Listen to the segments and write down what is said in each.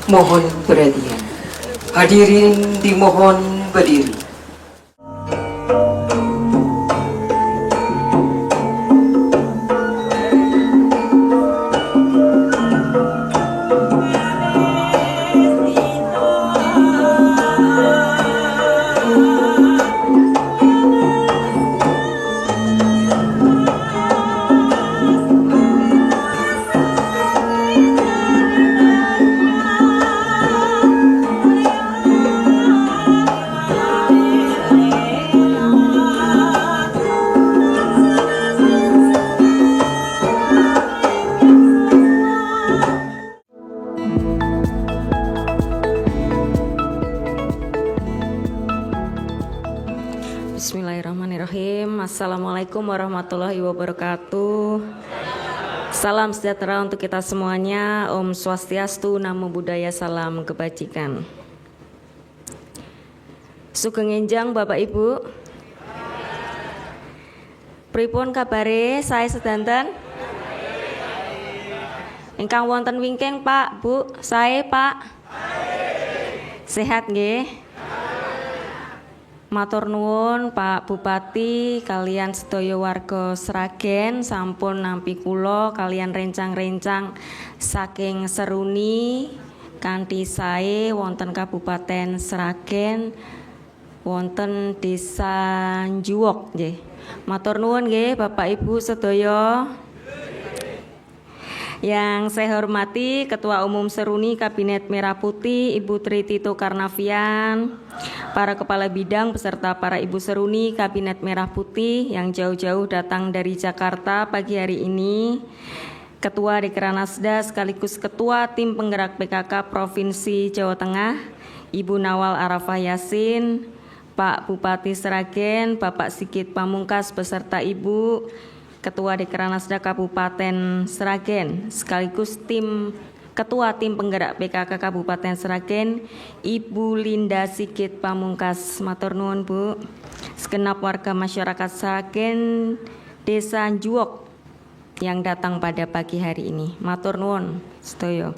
Mohon perhatian. Hadirin dimohon berdiri. Bismillahirrahmanirrahim. Assalamualaikum warahmatullahi wabarakatuh. Salam sejahtera untuk kita semuanya. Om Swastiastu, Namo Buddhaya, salam kebajikan. Sugeng enjang Bapak Ibu. Pripun kabare sae sedanten? Ingkang wonten wingking Pak, Bu, sae Pak? Sehat nggih? Matur nuwun Pak Bupati kalian sedaya warga Sragen sampun nampi kula kalian rencang-rencang saking Seruni kanthi sae wonten Kabupaten Sragen wonten Desa Njuwok nggih. Matur nuwun nggih Bapak Ibu sedaya. Yang saya hormati Ketua Umum Seruni Kabinet Merah Putih Ibu Tri Tito Karnavian, para kepala bidang beserta para Ibu Seruni Kabinet Merah Putih yang jauh-jauh datang dari Jakarta pagi hari ini, Ketua Dekranasda sekaligus Ketua Tim Penggerak PKK Provinsi Jawa Tengah, Ibu Nawal Arafah Yasin, Pak Bupati Sragen, Bapak Sigit Pamungkas beserta Ibu Ketua Dekranasda Kabupaten Sragen, sekaligus Ketua Tim Penggerak PKK Kabupaten Sragen, Ibu Linda Sigit Pamungkas. Matur nuwun Bu. Segenap warga masyarakat Sragen, Desa Njuwok yang datang pada pagi hari ini. Matur nuwun sedaya.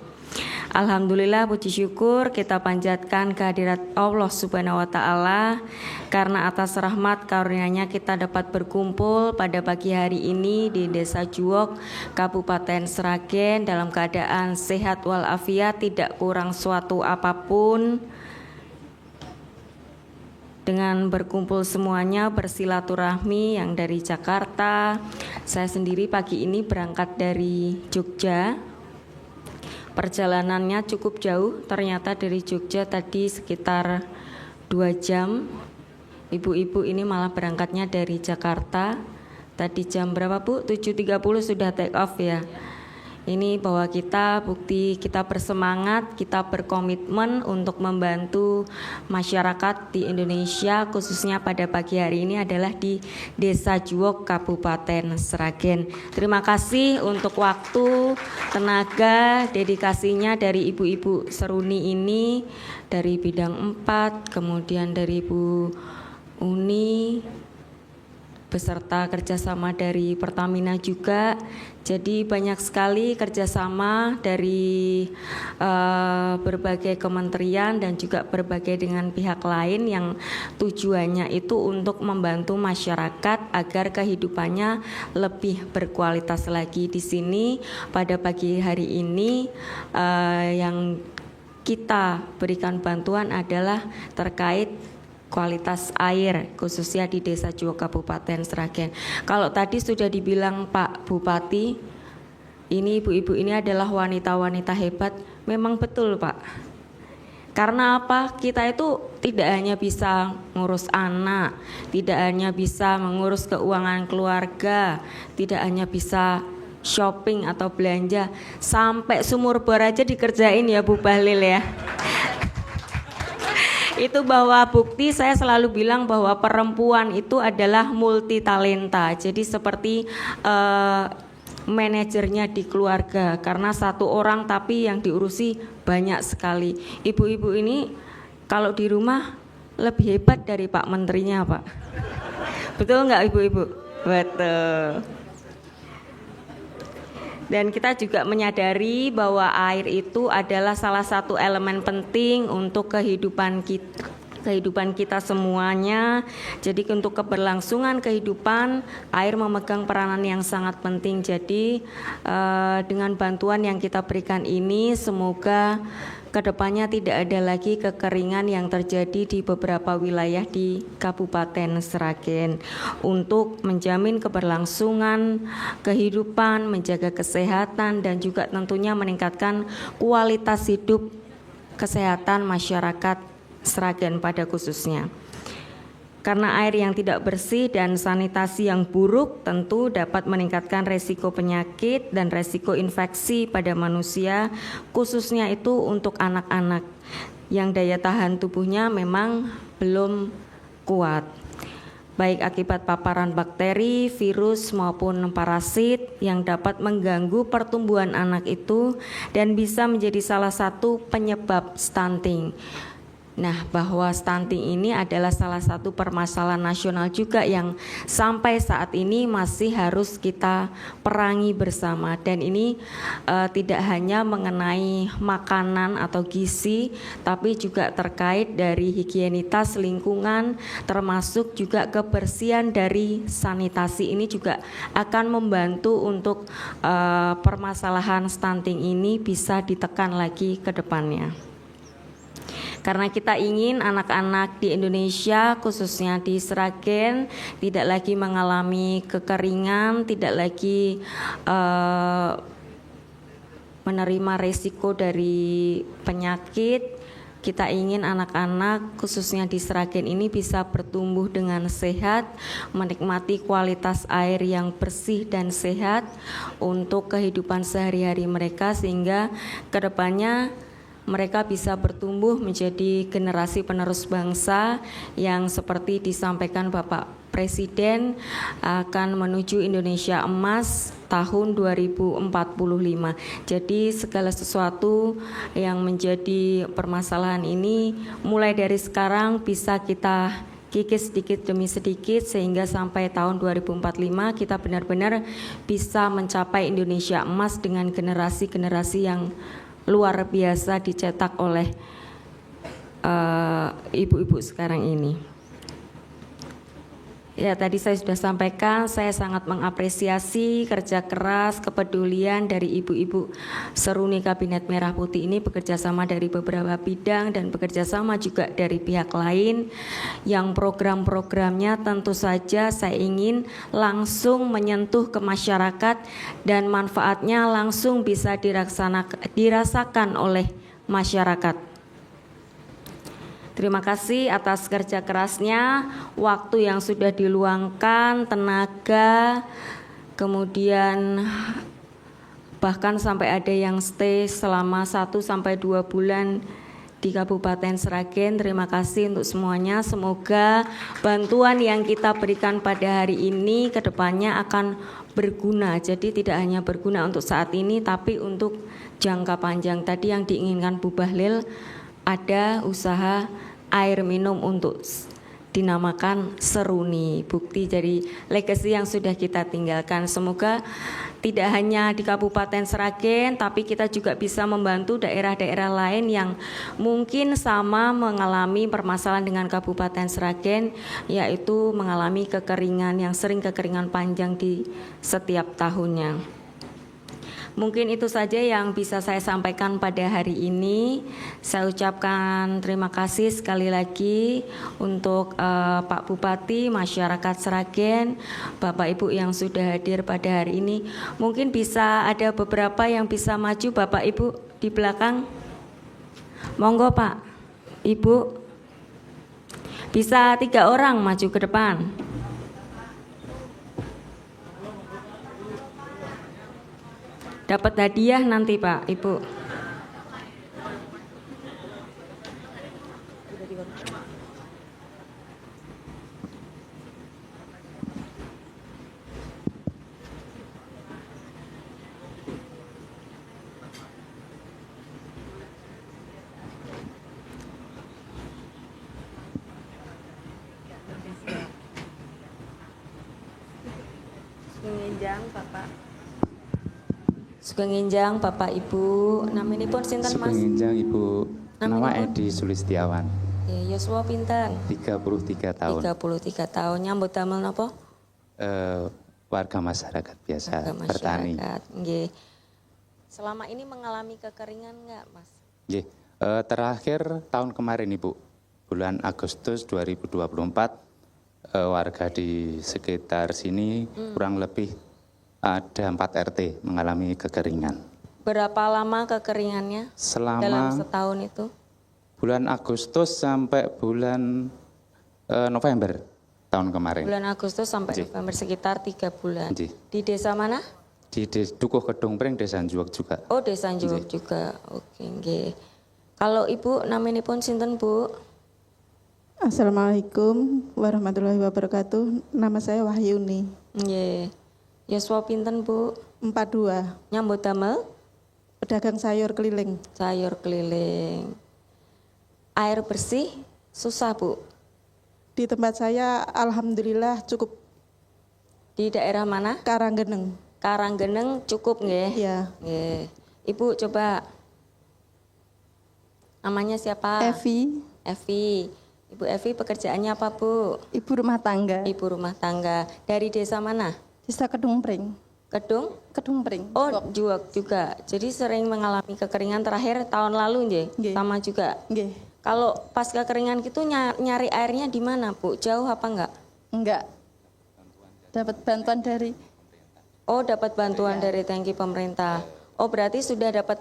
Alhamdulillah puji syukur kita panjatkan kehadirat Allah Subhanahu wa taala karena atas rahmat karunia-Nya kita dapat berkumpul pada pagi hari ini di Desa Njuwok, Kabupaten Sragen dalam keadaan sehat walafiat, tidak kurang suatu apapun. Dengan berkumpul semuanya bersilaturahmi yang dari Jakarta. Saya sendiri pagi ini berangkat dari Jogja. Perjalanannya cukup jauh, ternyata dari Jogja tadi sekitar 2 jam. Ibu-ibu ini malah berangkatnya dari Jakarta. Tadi jam berapa Bu? 7.30 sudah take off ya. Ini bahwa kita bukti kita bersemangat, kita berkomitmen untuk membantu masyarakat di Indonesia, khususnya pada pagi hari ini adalah di Desa Njuwok, Kabupaten Sragen. Terima kasih untuk waktu, tenaga, dedikasinya dari ibu-ibu Seruni ini, dari bidang 4, kemudian dari Ibu Uni, beserta kerjasama dari Pertamina juga. Jadi banyak sekali kerjasama dari berbagai kementerian dan juga berbagai dengan pihak lain yang tujuannya itu untuk membantu masyarakat agar kehidupannya lebih berkualitas lagi. Di sini pada pagi hari ini yang kita berikan bantuan adalah terkait kualitas air khususnya di Desa Njuwok Kabupaten Sragen. Kalau tadi sudah dibilang Pak Bupati, ini ibu-ibu ini adalah wanita-wanita hebat, memang betul Pak. Karena apa? Kita itu tidak hanya bisa ngurus anak, tidak hanya bisa mengurus keuangan keluarga, tidak hanya bisa shopping atau belanja, sampai sumur bor aja dikerjain ya Bu Bahlil ya. Itu bahwa bukti saya selalu bilang bahwa perempuan itu adalah multi talenta. Jadi seperti manajernya di keluarga, karena satu orang tapi yang diurusi banyak sekali. Ibu-ibu ini kalau di rumah lebih hebat dari Pak Menterinya, Pak. Betul nggak Ibu-Ibu? Betul. Dan kita juga menyadari bahwa air itu adalah salah satu elemen penting untuk kehidupan kita semuanya. Jadi untuk keberlangsungan kehidupan, air memegang peranan yang sangat penting. Jadi dengan bantuan yang kita berikan ini, semoga kedepannya tidak ada lagi kekeringan yang terjadi di beberapa wilayah di Kabupaten Sragen. Untuk menjamin keberlangsungan kehidupan, menjaga kesehatan, dan juga tentunya meningkatkan kualitas hidup kesehatan masyarakat Sragen pada khususnya. Karena air yang tidak bersih dan sanitasi yang buruk tentu dapat meningkatkan resiko penyakit dan resiko infeksi pada manusia, khususnya itu untuk anak-anak yang daya tahan tubuhnya memang belum kuat, baik akibat paparan bakteri, virus maupun parasit yang dapat mengganggu pertumbuhan anak itu dan bisa menjadi salah satu penyebab stunting. Nah, bahwa stunting ini adalah salah satu permasalahan nasional juga yang sampai saat ini masih harus kita perangi bersama. Dan ini tidak hanya mengenai makanan atau gizi, tapi juga terkait dari higienitas lingkungan, termasuk juga kebersihan dari sanitasi. Ini juga akan membantu untuk permasalahan stunting ini bisa ditekan lagi ke depannya. Karena kita ingin anak-anak di Indonesia, khususnya di Sragen, tidak lagi mengalami kekeringan, tidak lagi menerima resiko dari penyakit. Kita ingin anak-anak khususnya di Sragen ini bisa bertumbuh dengan sehat, menikmati kualitas air yang bersih dan sehat untuk kehidupan sehari-hari mereka, sehingga kedepannya mereka bisa bertumbuh menjadi generasi penerus bangsa yang seperti disampaikan Bapak Presiden akan menuju Indonesia Emas tahun 2045. Jadi segala sesuatu yang menjadi permasalahan ini mulai dari sekarang bisa kita kikis sedikit demi sedikit sehingga sampai tahun 2045 kita benar-benar bisa mencapai Indonesia Emas dengan generasi-generasi yang luar biasa dicetak oleh ibu-ibu sekarang ini. Ya, tadi saya sudah sampaikan, saya sangat mengapresiasi kerja keras, kepedulian dari ibu-ibu Seruni Kabinet Merah Putih ini, bekerja sama dari beberapa bidang dan bekerja sama juga dari pihak lain yang program-programnya tentu saja saya ingin langsung menyentuh ke masyarakat dan manfaatnya langsung bisa dirasakan oleh masyarakat. Terima kasih atas kerja kerasnya, waktu yang sudah diluangkan, tenaga, kemudian bahkan sampai ada yang stay selama 1-2 bulan di Kabupaten Sragen. Terima kasih untuk semuanya. Semoga bantuan yang kita berikan pada hari ini ke depannya akan berguna. Jadi tidak hanya berguna untuk saat ini, tapi untuk jangka panjang. Tadi yang diinginkan Bu Bahlil, ada usaha air minum untuk dinamakan Seruni, bukti dari legacy yang sudah kita tinggalkan. Semoga tidak hanya di Kabupaten Sragen, tapi kita juga bisa membantu daerah-daerah lain yang mungkin sama mengalami permasalahan dengan Kabupaten Sragen, yaitu mengalami kekeringan yang sering kekeringan panjang di setiap tahunnya. Mungkin itu saja yang bisa saya sampaikan pada hari ini. Saya ucapkan terima kasih sekali lagi untuk Pak Bupati, masyarakat Sragen, Bapak Ibu yang sudah hadir pada hari ini. Mungkin bisa ada beberapa yang bisa maju, Bapak Ibu di belakang. Monggo Pak, Ibu. Bisa 3 orang maju ke depan. Dapat hadiah nanti Pak, Ibu. nginjang Bapak. Sugeng nginjang Bapak Ibu. Naminipun sinten Mas? Sugeng nginjang Ibu. Nama Naminipun? Edi Sulistiawan. Yuswa pinten? 33 tahun. 33 tahun. Nyambut damel napa? Warga masyarakat biasa, Warga bertani. masyarakat. Nggih. Selama ini mengalami kekeringan enggak, Mas? Nggih. Terakhir tahun kemarin Ibu, bulan Agustus 2024, warga di sekitar sini kurang lebih ada 4 RT mengalami kekeringan. Berapa lama kekeringannya? Dalam Selama setahun itu? bulan Agustus sampai bulan November tahun kemarin. Bulan Agustus sampai Nggih. November, sekitar 3 bulan. Nggih. Di desa mana? Di Dukuh Kedung Pring, Desa Juwek juga. Oh, Desa Juwek juga. Oke, nggih. Kalau Ibu naminipun sinten, Bu? Assalamualaikum warahmatullahi wabarakatuh. Nama saya Wahyuni. Nggih. Yuswa pinten, Bu? 42. Nyambut damel Pedagang sayur keliling. sayur keliling. Air bersih susah, Bu. Di tempat saya alhamdulillah cukup. Di daerah mana? Karanggeneng. Karanggeneng cukup nggih? Ya. Nggih. Ibu coba. Namanya siapa? Evi, Evi. Ibu Evi pekerjaannya apa, Bu? ibu rumah tangga. Ibu rumah tangga. Dari desa mana? Desa Kedung Pring. Kedung? Kedung Pring. Oh, Juwek juga. Jadi sering mengalami kekeringan terakhir tahun lalu nggih? Nggih. Sama juga. Nggih. Kalau pas kekeringan gitu nyari airnya di mana, Bu? Jauh apa enggak? Enggak. Dapat bantuan dari Oh, dapat bantuan dari tangki pemerintah. Oh, berarti sudah dapat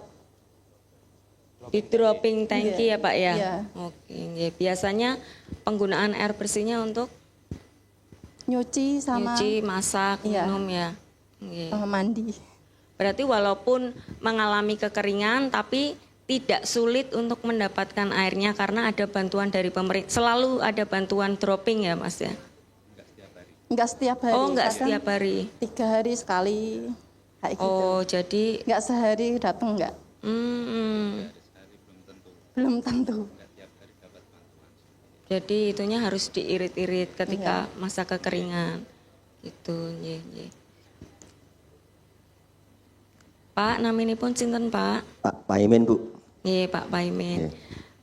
di dropping tangki ya, Pak ya? Iya. Oke, nggih. Biasanya penggunaan air bersihnya untuk nyuci sama nyuci, masak, Iya. minum ya. Nggih. mandi. Berarti walaupun mengalami kekeringan tapi tidak sulit untuk mendapatkan airnya karena ada bantuan dari pemerintah. Selalu ada bantuan dropping ya, Mas ya? Enggak setiap hari. Oh, enggak Kadang setiap hari. 3 hari sekali. Kayak gitu. Oh, jadi Enggak sehari datang enggak. Belum tentu. Jadi itunya harus diirit-irit ketika masa kekeringan. Gitu, nggih, nggih. Pak, naminipun sinten, Pak? Pak Paimin, Bu. Nggih, Pak Paimin. Nggih.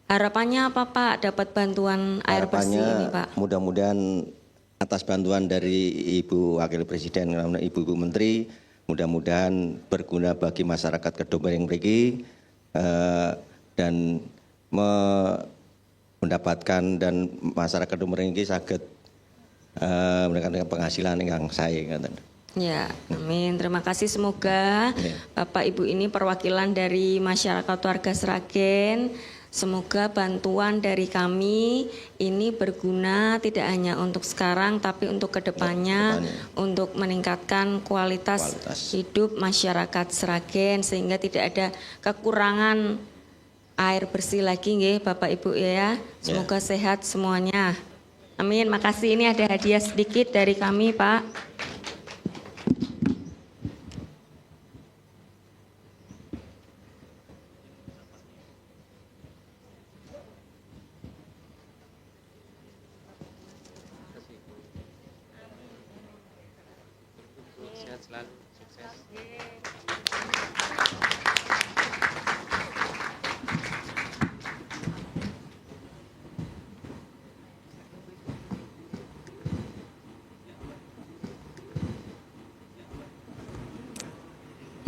Harapannya apa, Pak? Dapat bantuan air bersih ini, Pak? Mudah-mudahan atas bantuan dari Ibu Wakil Presiden, Ibu Menteri, mudah-mudahan berguna bagi masyarakat Kedung Pring mriki dan mendapatkan dan masyarakat Kedung Pring iki saged mendapatkan penghasilan yang sae ngoten. Ya, amin. Terima kasih. Semoga Bapak Ibu ini perwakilan dari masyarakat warga Sragen. Semoga bantuan dari kami ini berguna tidak hanya untuk sekarang tapi untuk kedepannya, untuk meningkatkan kualitas hidup masyarakat Sragen sehingga tidak ada kekurangan air bersih lagi nggih Bapak Ibu ya. Semoga sehat semuanya. Amin. Makasih. Ini ada hadiah sedikit dari kami, Pak.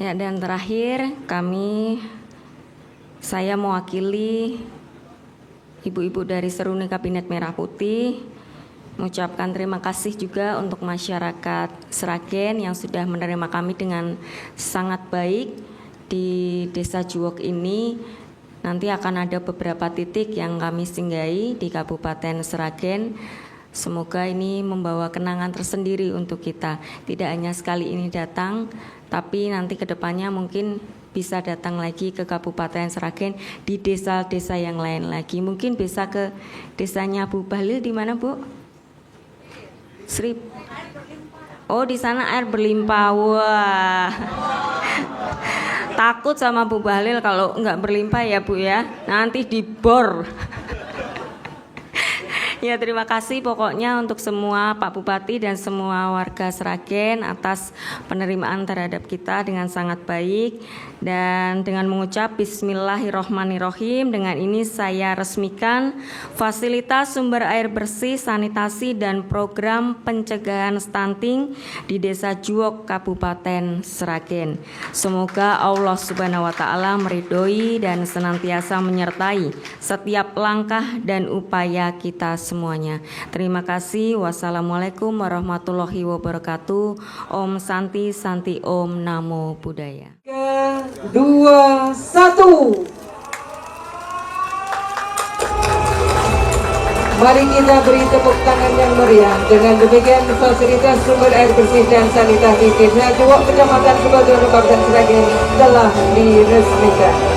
Ya, dan terakhir saya mewakili ibu-ibu dari Seruni Kabinet Merah Putih mengucapkan terima kasih juga untuk masyarakat Sragen yang sudah menerima kami dengan sangat baik di Desa Juwek ini. Nanti akan ada beberapa titik yang kami singgahi di Kabupaten Sragen. Semoga ini membawa kenangan tersendiri untuk kita. Tidak hanya sekali ini datang, tapi nanti kedepannya mungkin bisa datang lagi ke Kabupaten Sragen di desa-desa yang lain lagi. Mungkin bisa ke desanya Bu Bahlil di mana, Bu? Oh, di sana air berlimpah. Wah. Takut sama Bu Bahlil kalau nggak berlimpah ya, Bu ya. Nanti dibor. Ya, terima kasih pokoknya untuk semua Pak Bupati dan semua warga Sragen atas penerimaan terhadap kita dengan sangat baik. Dan dengan mengucap Bismillahirrohmanirrohim, dengan ini saya resmikan fasilitas sumber air bersih, sanitasi dan program pencegahan stunting di Desa Juwok, Kabupaten Sragen. Semoga Allah Subhanahu wa Ta'ala meridhoi dan senantiasa menyertai setiap langkah dan upaya kita semuanya. Terima kasih. Wassalamualaikum warahmatullahi wabarakatuh. Om Santi Santi Om Namo Buddhaya. 3, 2, 1. Mari kita beri tepuk tangan yang meriah. Dengan demikian fasilitas sumber air bersih dan sanitasi Desa Juwok, Kecamatan Sebatuan, Kabupaten Sragen telah diresmikan.